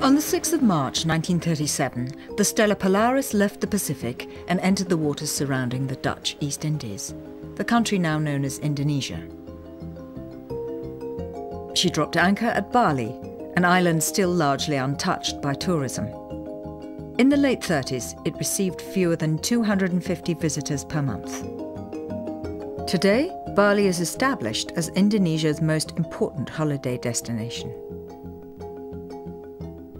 On the 6th of March 1937, the Stella Polaris left the Pacific and entered the waters surrounding the Dutch East Indies, the country now known as Indonesia. She dropped anchor at Bali, an island still largely untouched by tourism. In the late 30s, it received fewer than 250 visitors per month. Today, Bali is established as Indonesia's most important holiday destination.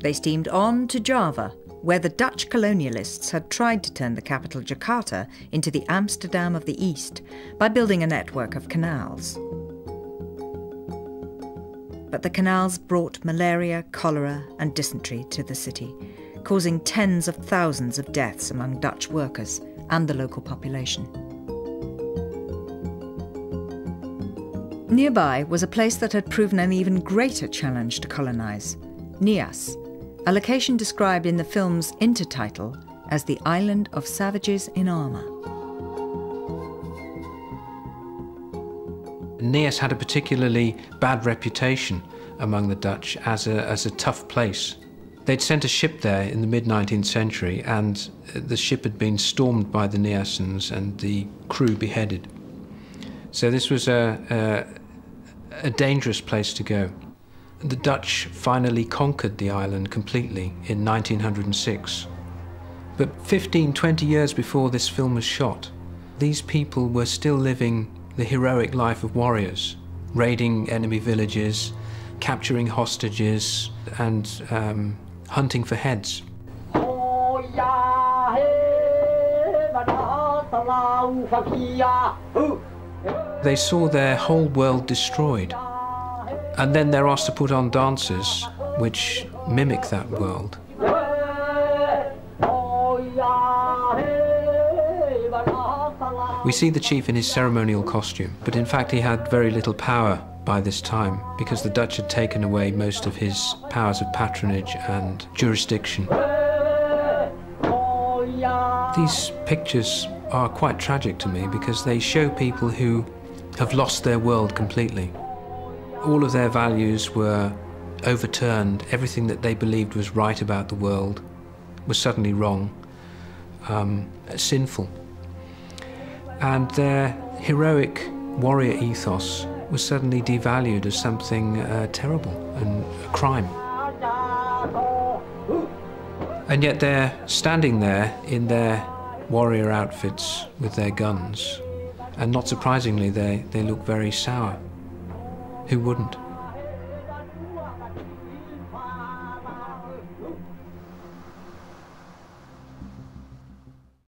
They steamed on to Java, where the Dutch colonialists had tried to turn the capital Jakarta into the Amsterdam of the East by building a network of canals. But the canals brought malaria, cholera and dysentery to the city, causing tens of thousands of deaths among Dutch workers and the local population. Nearby was a place that had proven an even greater challenge to colonize, Nias, a location described in the film's intertitle as the Island of Savages in Armour. Nias had a particularly bad reputation among the Dutch as a tough place. They'd sent a ship there in the mid-19th century, and the ship had been stormed by the Niasans and the crew beheaded. So this was a dangerous place to go. The Dutch finally conquered the island completely in 1906. But 15-20 years before this film was shot, these people were still living the heroic life of warriors, raiding enemy villages, capturing hostages, and hunting for heads. They saw their whole world destroyed. And then they're asked to put on dances which mimic that world. We see the chief in his ceremonial costume, but in fact he had very little power by this time because the Dutch had taken away most of his powers of patronage and jurisdiction. These pictures are quite tragic to me because they show people who have lost their world completely. All of their values were overturned. Everything that they believed was right about the world was suddenly wrong, sinful. And their heroic warrior ethos was suddenly devalued as something terrible and a crime. And yet they're standing there in their warrior outfits with their guns, and not surprisingly, they look very sour. Who wouldn't?